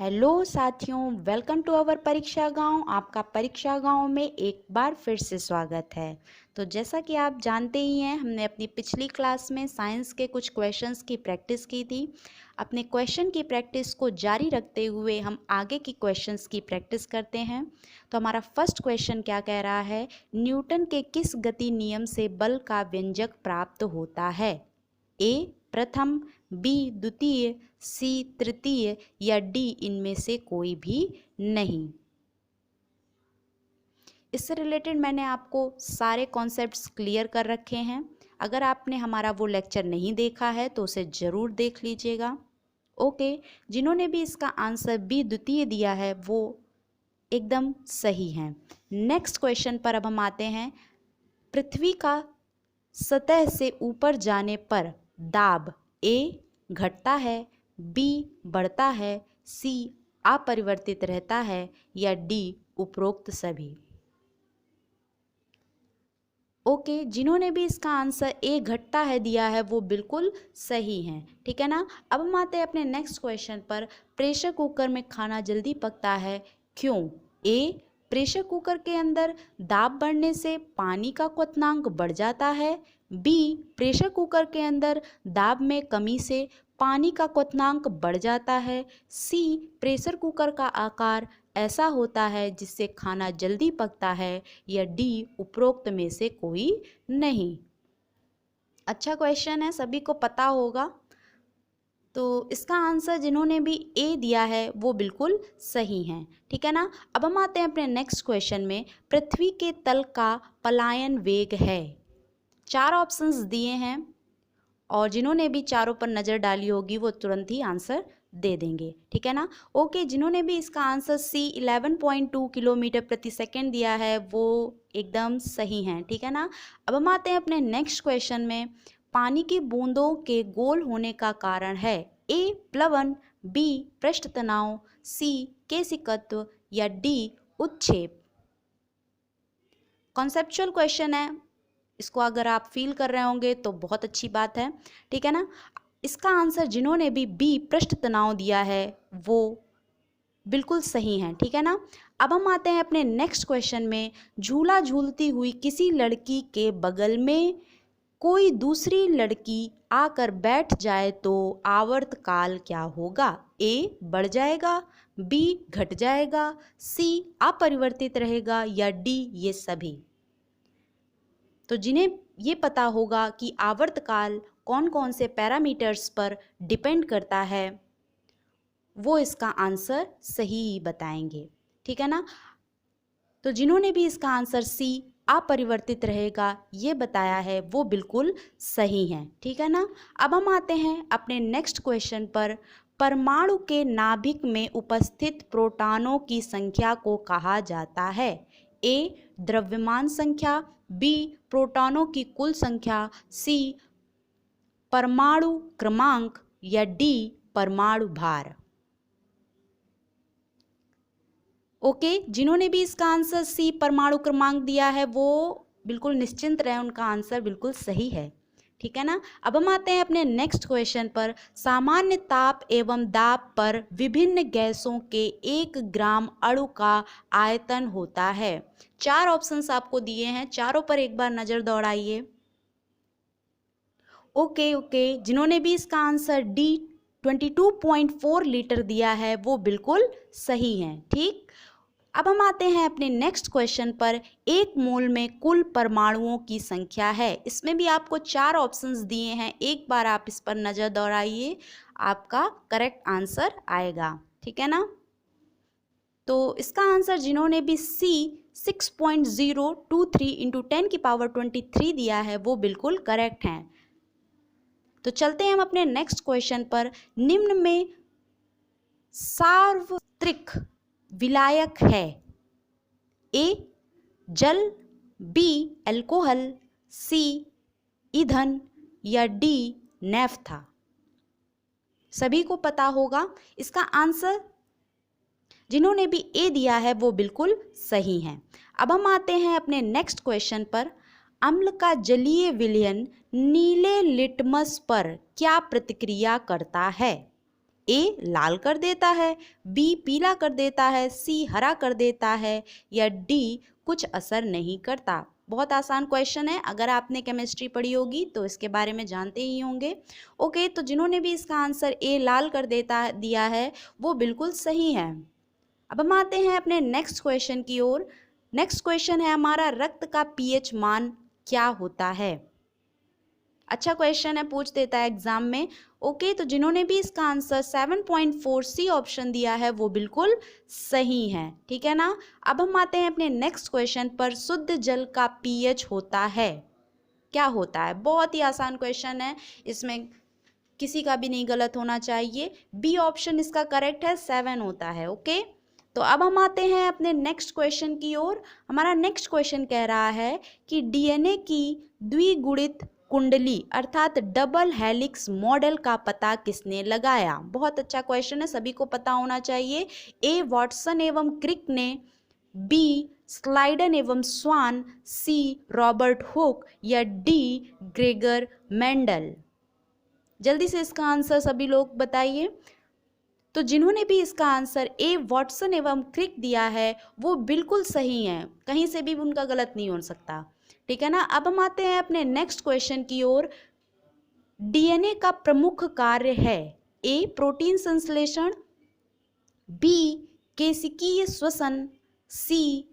Hello साथियों, welcome to our परीक्षा गांव। आपका परीक्षा गांव में एक बार फिर से स्वागत है। तो जैसा कि आप जानते ही हैं, हमने अपनी पिछली क्लास में साइंस के कुछ क्वेश्चंस की प्रैक्टिस की थी। अपने क्वेश्चन की प्रैक्टिस को जारी रखते हुए हम आगे की क्वेश्चंस की प्रैक्टिस करते हैं। तो हमारा फर्स्ट क्वेश्चन क्या कह रहा है, न्यूटन के किस गति नियम से बल का व्यंजक प्राप्त होता है? ए प्रथम, बी द्वितीय, सी तृतीय या डी इनमें से कोई भी नहीं। इससे रिलेटेड मैंने आपको सारे कॉन्सेप्ट्स क्लियर कर रखे हैं। अगर आपने हमारा वो लेक्चर नहीं देखा है तो उसे ज़रूर देख लीजिएगा। ओके, जिन्होंने भी इसका आंसर बी द्वितीय दिया है वो एकदम सही हैं। नेक्स्ट क्वेश्चन पर अब हम आते हैं। पृथ्वी का सतह से ऊपर जाने पर दाब ए घटता है, बी बढ़ता है, सी अपरिवर्तित रहता है या डी उपरोक्त सभी। ओके, जिन्होंने भी इसका आंसर ए घटता है दिया है वो बिल्कुल सही हैं। ठीक है ना। अब हम आते हैं अपने नेक्स्ट क्वेश्चन पर। प्रेशर कुकर में खाना जल्दी पकता है, क्यों? ए प्रेशर कुकर के अंदर दाब बढ़ने से पानी का क्वथनांक बढ़ जाता है, बी प्रेशर कुकर के अंदर दाब में कमी से पानी का क्वथनांक बढ़ जाता है, सी प्रेशर कुकर का आकार ऐसा होता है जिससे खाना जल्दी पकता है या डी उपरोक्त में से कोई नहीं। अच्छा क्वेश्चन है, सभी को पता होगा। तो इसका आंसर जिन्होंने भी ए दिया है वो बिल्कुल सही हैं। ठीक है ना। अब हम आते हैं अपने नेक्स्ट क्वेश्चन में। पृथ्वी के तल का पलायन वेग है। 4 ऑप्शंस दिए हैं और जिन्होंने भी चारों पर नज़र डाली होगी वो तुरंत ही आंसर दे देंगे। ठीक है ना। ओके, जिन्होंने भी इसका आंसर सी 11.2 किलोमीटर प्रति सेकेंड दिया है वो एकदम सही हैं। ठीक है ना। अब हम आते हैं अपने नेक्स्ट क्वेश्चन में। पानी की बूंदों के गोल होने का कारण है ए प्लवन, बी पृष्ठ तनाव, सी केशिकत्व या डी उच्छेप। कॉन्सेप्चुअल क्वेश्चन है, इसको अगर आप फील कर रहे होंगे तो बहुत अच्छी बात है। ठीक है ना। इसका आंसर जिन्होंने भी बी पृष्ठ तनाव दिया है वो बिल्कुल सही हैं। ठीक है ना। अब हम आते हैं अपने नेक्स्ट क्वेश्चन में। झूला झूलती हुई किसी लड़की के बगल में कोई दूसरी लड़की आकर बैठ जाए तो आवर्तकाल क्या होगा? ए बढ़ जाएगा, बी घट जाएगा, सी अपरिवर्तित रहेगा या डी ये सभी। तो जिन्हें ये पता होगा कि आवर्तकाल कौन कौन से पैरामीटर्स पर डिपेंड करता है वो इसका आंसर सही बताएंगे। ठीक है ना। तो जिन्होंने भी इसका आंसर सी अपरिवर्तित रहेगा ये बताया है वो बिल्कुल सही हैं। ठीक है ना। अब हम आते हैं अपने नेक्स्ट क्वेश्चन पर। परमाणु के नाभिक में उपस्थित प्रोटॉनों की संख्या को कहा जाता है? ए द्रव्यमान संख्या, बी प्रोटॉनों की कुल संख्या, सी परमाणु क्रमांक या डी परमाणु भार। ओके, जिन्होंने भी इसका आंसर सी परमाणु क्रमांक दिया है वो बिल्कुल निश्चिंत रहे, उनका आंसर बिल्कुल सही है। ठीक है ना। अब हम आते हैं अपने नेक्स्ट क्वेश्चन पर। सामान्य ताप एवं दाब पर विभिन्न गैसों के 1 ग्राम अणु का आयतन होता है। 4 ऑप्शंस आपको दिए हैं, चारों पर एक बार नजर दौड़ाइए। ओके, जिन्होंने भी इसका आंसर डी 22.4 लीटर दिया है वो बिल्कुल सही हैं। ठीक। अब हम आते हैं अपने नेक्स्ट क्वेश्चन पर। 1 मोल में कुल परमाणुओं की संख्या है। इसमें भी आपको 4 ऑप्शंस दिए हैं, एक बार आप इस पर नज़र दौड़ाइए, आपका करेक्ट आंसर आएगा। ठीक है ना। तो इसका आंसर जिन्होंने भी सी 6.023 इंटू 10⁻23 दिया है वो बिल्कुल करेक्ट हैं। तो चलते हैं हम अपने नेक्स्ट क्वेश्चन पर। निम्न में सार्वत्रिक विलायक है? ए जल, बी अल्कोहल, सी ईंधन या डी नैफ्था। सभी को पता होगा इसका आंसर जिन्होंने भी ए दिया है वो बिल्कुल सही हैं। अब हम आते हैं अपने नेक्स्ट क्वेश्चन पर। अम्ल का जलीय विलयन नीले लिटमस पर क्या प्रतिक्रिया करता है? ए लाल कर देता है, बी पीला कर देता है, सी हरा कर देता है या डी कुछ असर नहीं करता। बहुत आसान क्वेश्चन है, अगर आपने केमिस्ट्री पढ़ी होगी तो इसके बारे में जानते ही होंगे। ओके, तो जिन्होंने भी इसका आंसर ए लाल कर दिया है वो बिल्कुल सही है। अब हम आते हैं अपने नेक्स्ट क्वेश्चन की ओर। नेक्स्ट क्वेश्चन है हमारा, रक्त का पीएच मान क्या होता है। अच्छा क्वेश्चन है, पूछ देता है एग्जाम में। ओके, तो जिन्होंने भी इसका आंसर 7.4 सी ऑप्शन दिया है वो बिल्कुल सही है, ठीक है ना। अब हम आते हैं अपने नेक्स्ट क्वेश्चन पर, शुद्ध जल का पीएच होता है क्या होता है। बहुत ही आसान क्वेश्चन है, इसमें किसी का भी नहीं गलत होना चाहिए। बी ऑप्शन इसका करेक्ट है, 7 होता है। ओके, तो अब हम आते हैं अपने नेक्स्ट क्वेश्चन की ओर। हमारा नेक्स्ट क्वेश्चन कह रहा है कि डीएनए की द्विगुणित कुंडली अर्थात डबल हेलिक्स मॉडल का पता किसने लगाया। बहुत अच्छा क्वेश्चन है, सभी को पता होना चाहिए। ए वाटसन एवं क्रिक ने, बी स्लाइडन एवं स्वान, सी रॉबर्ट हुक या डी ग्रेगर मेंडल। जल्दी से इसका आंसर सभी लोग बताइए। तो जिन्होंने भी इसका आंसर ए वाटसन एवं क्रिक दिया है वो बिल्कुल सही है, कहीं से भी उनका गलत नहीं हो सकता, ठीक है ना। अब हम आते हैं अपने नेक्स्ट क्वेश्चन की ओर। डीएनए का प्रमुख कार्य है, ए प्रोटीन संश्लेषण, बी केशिकीय श्वसन, सी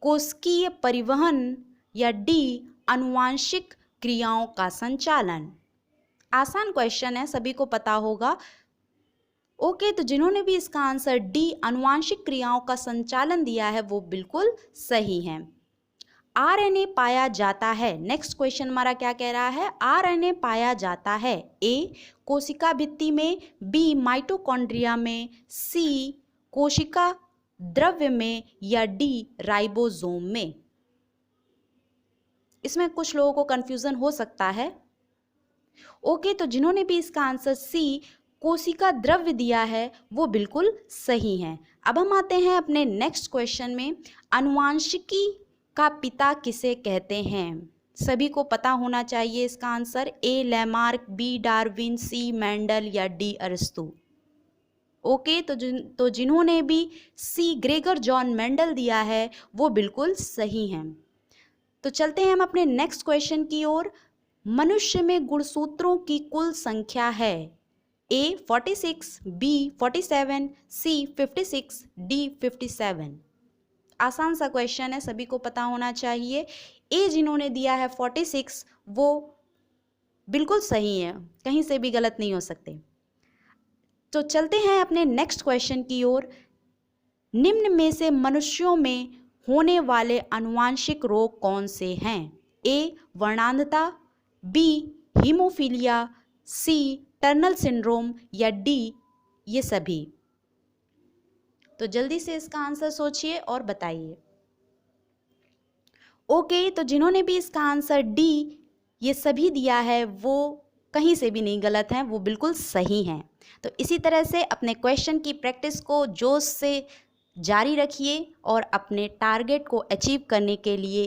कोशिकीय परिवहन या डी आनुवांशिक क्रियाओं का संचालन। आसान क्वेश्चन है, सभी को पता होगा। ओके, तो जिन्होंने भी इसका आंसर डी आनुवांशिक क्रियाओं का संचालन दिया है वो बिल्कुल सही है। आरएनए पाया जाता है, नेक्स्ट क्वेश्चन हमारा क्या कह रहा है, आरएनए पाया जाता है ए कोशिका भित्ति में, बी माइटोकॉन्ड्रिया में, सी कोशिका द्रव्य में या डी राइबोसोम में। इसमें कुछ लोगों को कंफ्यूजन हो सकता है। ओके, तो जिन्होंने भी इसका आंसर सी कोशिका द्रव्य दिया है वो बिल्कुल सही है। अब हम आते हैं अपने नेक्स्ट क्वेश्चन में, आनुवांशिकी का पिता किसे कहते हैं। सभी को पता होना चाहिए इसका आंसर, ए लैमार्क, बी डार्विन, सी मेंडल या डी अरिस्तु। ओके, तो जिन्होंने भी सी ग्रेगर जॉन मेंडल दिया है वो बिल्कुल सही हैं। तो चलते हैं हम अपने नेक्स्ट क्वेश्चन की ओर। मनुष्य में गुणसूत्रों की कुल संख्या है, ए 46, बी 47, सी 56, डी 57। आसान सा क्वेश्चन है, सभी को पता होना चाहिए। ए जिन्होंने दिया है 46 वो बिल्कुल सही है, कहीं से भी गलत नहीं हो सकते। तो चलते हैं अपने नेक्स्ट क्वेश्चन की ओर। निम्न में से मनुष्यों में होने वाले आनुवांशिक रोग कौन से हैं, ए वर्णांधता, बी हीमोफीलिया, सी टर्नल सिंड्रोम या डी ये सभी। तो जल्दी से इसका आंसर सोचिए और बताइए। ओके, तो जिन्होंने भी इसका आंसर डी ये सभी दिया है वो कहीं से भी नहीं गलत हैं, वो बिल्कुल सही हैं। तो इसी तरह से अपने क्वेश्चन की प्रैक्टिस को जोश से जारी रखिए और अपने टारगेट को अचीव करने के लिए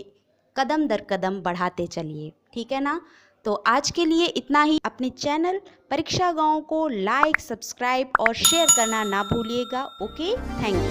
कदम दर कदम बढ़ाते चलिए, ठीक है ना। तो आज के लिए इतना ही। अपने चैनल परीक्षा गांव को लाइक, सब्सक्राइब और शेयर करना ना भूलिएगा। Okay, thank you.